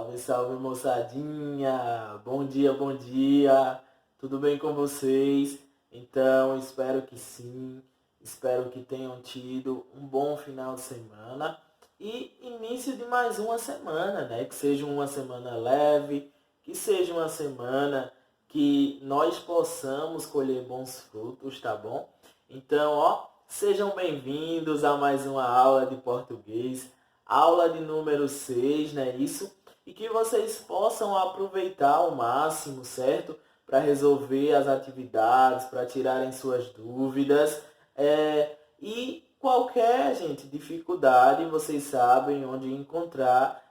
Salve, salve moçadinha! Bom dia, bom dia! Tudo bem com vocês? Então, espero que sim, espero que tenham tido um bom final de semana e início de mais uma semana, né? Que seja uma semana leve, que seja uma semana que nós possamos colher bons frutos, tá bom? Então, sejam bem-vindos a mais uma aula de português, aula de número 6, não é isso? E que vocês possam aproveitar ao máximo, certo? Para resolver as atividades, para tirarem suas dúvidas. E qualquer, gente, dificuldade, vocês sabem onde encontrar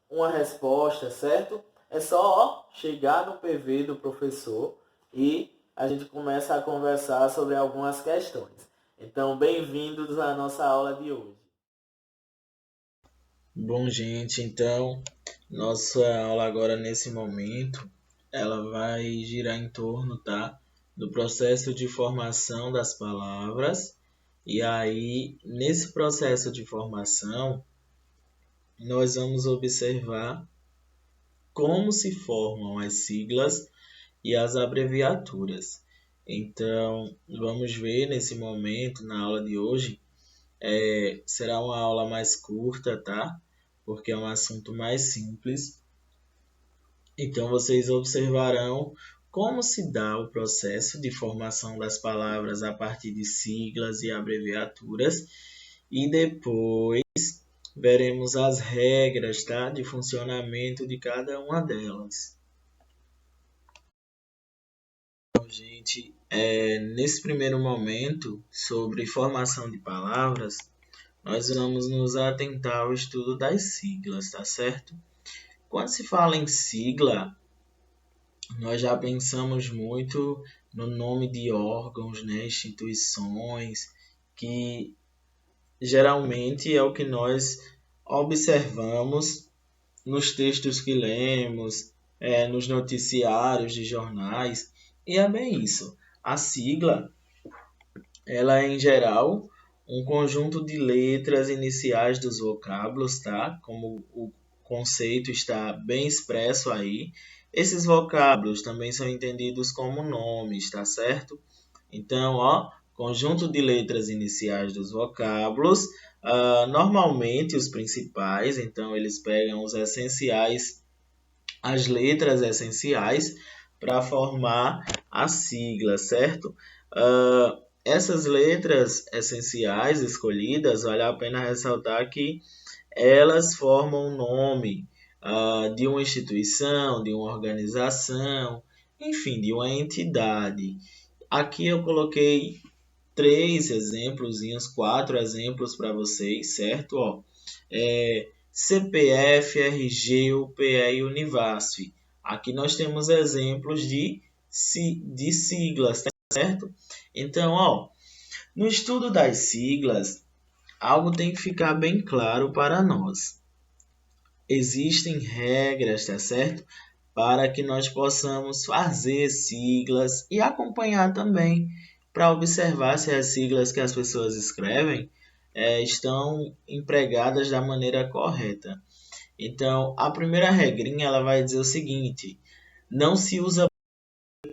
uma resposta, certo? É só chegar no PV do professor e a gente começa a conversar sobre algumas questões. Então, bem-vindos à nossa aula de hoje. Bom, gente, então, nossa aula agora nesse momento, ela vai girar em torno, tá, do processo de formação das palavras. E aí, nesse processo de formação, nós vamos observar como se formam as siglas e as abreviaturas. Então, vamos ver nesse momento, na aula de hoje, será uma aula mais curta, tá? Porque é um assunto mais simples. Então, vocês observarão como se dá o processo de formação das palavras a partir de siglas e abreviaturas. E depois veremos as regras, tá? De funcionamento de cada uma delas. Então, gente, nesse primeiro momento, sobre formação de palavras, nós vamos nos atentar ao estudo das siglas, tá certo? Quando se fala em sigla, nós já pensamos muito no nome de órgãos, né, instituições, que geralmente é o que nós observamos nos textos que lemos, nos noticiários de jornais, e é bem isso. A sigla, ela é em geral um conjunto de letras iniciais dos vocábulos, tá? Como o conceito está bem expresso aí. Esses vocábulos também são entendidos como nomes, tá certo? Então, conjunto de letras iniciais dos vocábulos, normalmente os principais, então eles pegam os essenciais, as letras essenciais para formar a sigla, certo? Essas letras essenciais escolhidas, vale a pena ressaltar que elas formam o nome de uma instituição, de uma organização, enfim, de uma entidade. Aqui eu coloquei 4 exemplos para vocês, certo? CPF, RG, UPE e Univasf. Aqui nós temos exemplos de siglas, certo? Então, no estudo das siglas, algo tem que ficar bem claro para nós. Existem regras, tá certo? Para que nós possamos fazer siglas e acompanhar também para observar se as siglas que as pessoas escrevem estão empregadas da maneira correta. Então, a primeira regrinha ela vai dizer o seguinte: não se usa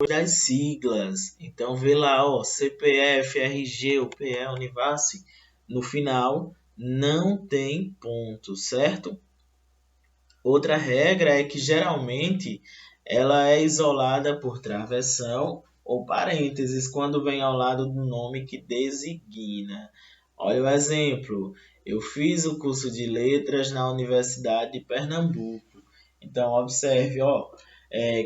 das siglas. Então, vê lá, CPF, RG, UPE, Univasf, no final não tem ponto, certo? Outra regra é que geralmente ela é isolada por travessão ou parênteses quando vem ao lado do nome que designa. Olha o exemplo. Eu fiz o curso de letras na Universidade de Pernambuco. Então, observe,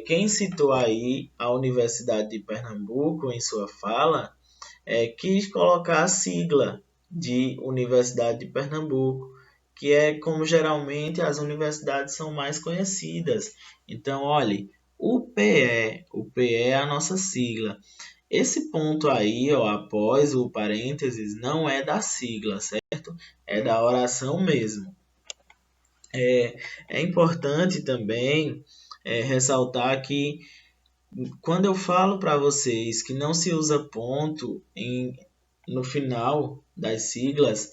quem citou aí a Universidade de Pernambuco em sua fala, quis colocar a sigla de Universidade de Pernambuco, que é como geralmente as universidades são mais conhecidas. Então, olhe, o PE é a nossa sigla. Esse ponto aí, após o parênteses, não é da sigla, certo? É da oração mesmo. É importante também ressaltar que quando eu falo para vocês que não se usa ponto no final das siglas,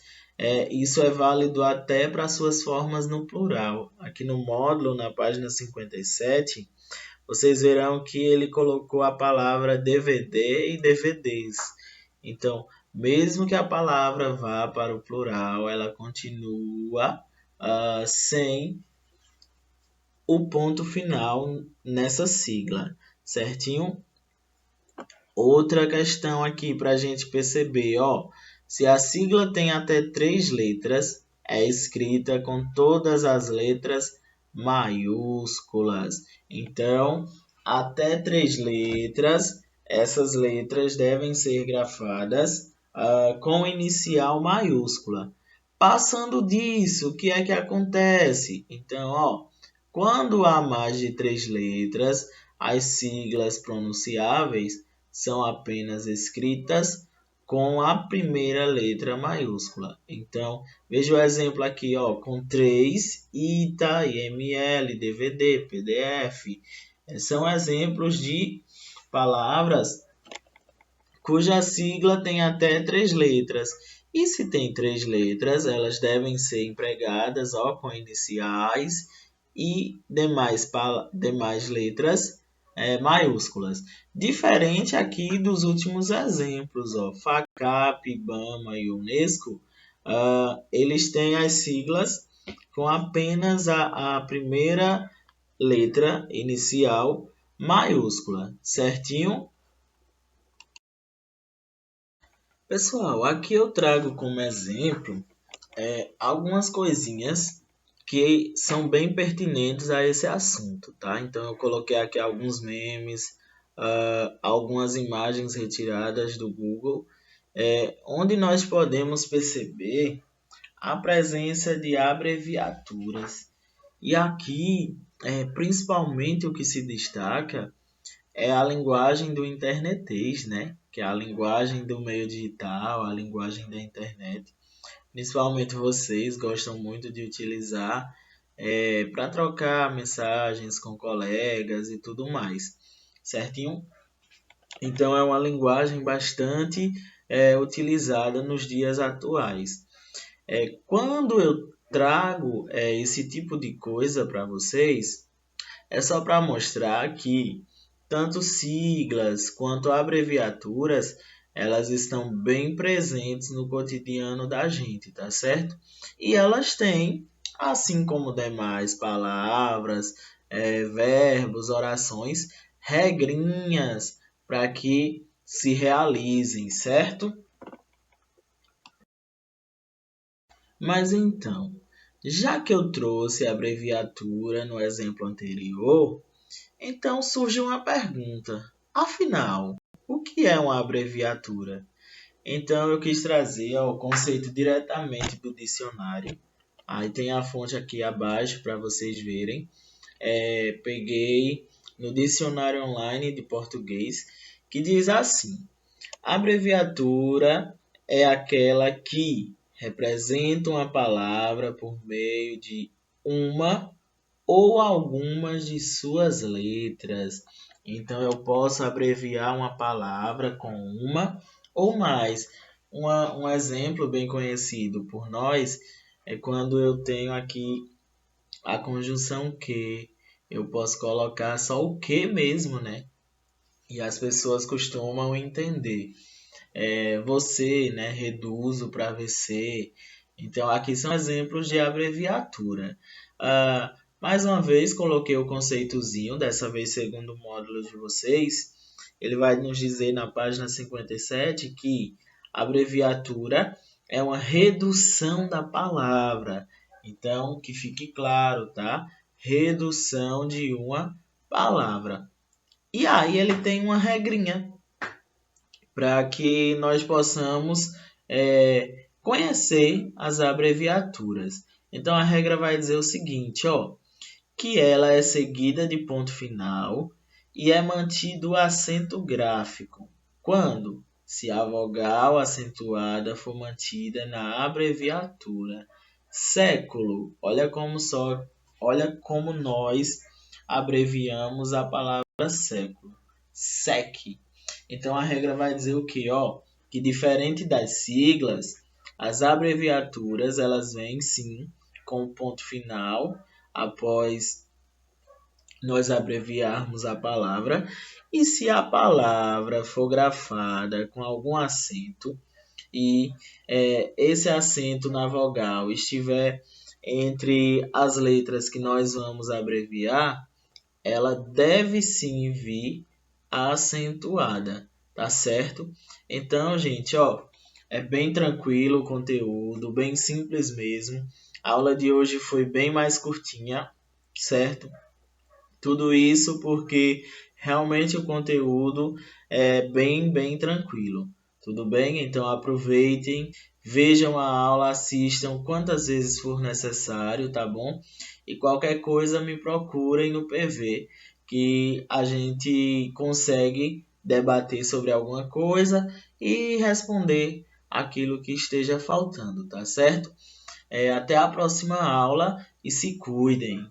Isso é válido até para suas formas no plural. Aqui no módulo, na página 57, vocês verão que ele colocou a palavra DVD e DVDs. Então, mesmo que a palavra vá para o plural, ela continua sem o ponto final nessa sigla, certinho? Outra questão aqui para a gente perceber, se a sigla tem até 3 letras, é escrita com todas as letras maiúsculas. Então, até 3 letras, essas letras devem ser grafadas com inicial maiúscula. Passando disso, o que é que acontece? Então, quando há mais de 3 letras, as siglas pronunciáveis são apenas escritas com a primeira letra maiúscula. Então, veja o exemplo aqui, com 3, ITA, IML, DVD, PDF. São exemplos de palavras cuja sigla tem até 3 letras. E se tem 3 letras, elas devem ser empregadas com iniciais e demais letras maiúsculas. Diferente aqui dos últimos exemplos, FACAP, IBAMA e UNESCO, eles têm as siglas com apenas a primeira letra inicial maiúscula, certinho? Pessoal, aqui eu trago como exemplo algumas coisinhas que são bem pertinentes a esse assunto, tá? Então eu coloquei aqui alguns memes, algumas imagens retiradas do Google, onde nós podemos perceber a presença de abreviaturas. E aqui, principalmente o que se destaca é a linguagem do internetês, né? Que é a linguagem do meio digital, a linguagem da internet. Principalmente vocês gostam muito de utilizar para trocar mensagens com colegas e tudo mais, certinho? Então é uma linguagem bastante utilizada nos dias atuais. Quando eu trago esse tipo de coisa para vocês, é só para mostrar que tanto siglas quanto abreviaturas, elas estão bem presentes no cotidiano da gente, tá certo? E elas têm, assim como demais palavras, verbos, orações, regrinhas para que se realizem, certo? Mas então, já que eu trouxe a abreviatura no exemplo anterior, então surge uma pergunta. Afinal, o que é uma abreviatura? Então eu quis trazer o conceito diretamente do dicionário. Aí tem a fonte aqui abaixo para vocês verem. Peguei no dicionário online de português que diz assim: abreviatura é aquela que representa uma palavra por meio de uma ou algumas de suas letras. Então, eu posso abreviar uma palavra com uma ou mais. Um exemplo bem conhecido por nós é quando eu tenho aqui a conjunção que. Eu posso colocar só o que mesmo, né? E as pessoas costumam entender. Você, né? Reduzo para VC. Então, aqui são exemplos de abreviatura. Mais uma vez, coloquei o conceitozinho, dessa vez segundo o módulo de vocês. Ele vai nos dizer na página 57 que abreviatura é uma redução da palavra. Então, que fique claro, tá? Redução de uma palavra. E aí ele tem uma regrinha para que nós possamos conhecer as abreviaturas. Então a regra vai dizer o seguinte, que ela é seguida de ponto final e é mantido o acento gráfico. Quando? Se a vogal acentuada for mantida na abreviatura. Século. Olha como nós abreviamos a palavra século. SEC. Então a regra vai dizer o quê? Que diferente das siglas, As abreviaturas, elas vêm sim com ponto final após nós abreviarmos a palavra. E se a palavra for grafada com algum acento e esse acento na vogal estiver entre as letras que nós vamos abreviar, ela deve sim vir acentuada, tá certo? Então, gente, é bem tranquilo o conteúdo, bem simples mesmo. A aula de hoje foi bem mais curtinha, certo? Tudo isso porque realmente o conteúdo é bem tranquilo. Tudo bem? Então aproveitem, vejam a aula, assistam quantas vezes for necessário, tá bom? E qualquer coisa me procurem no PV, que a gente consegue debater sobre alguma coisa e responder aquilo que esteja faltando, tá certo? Até a próxima aula e se cuidem.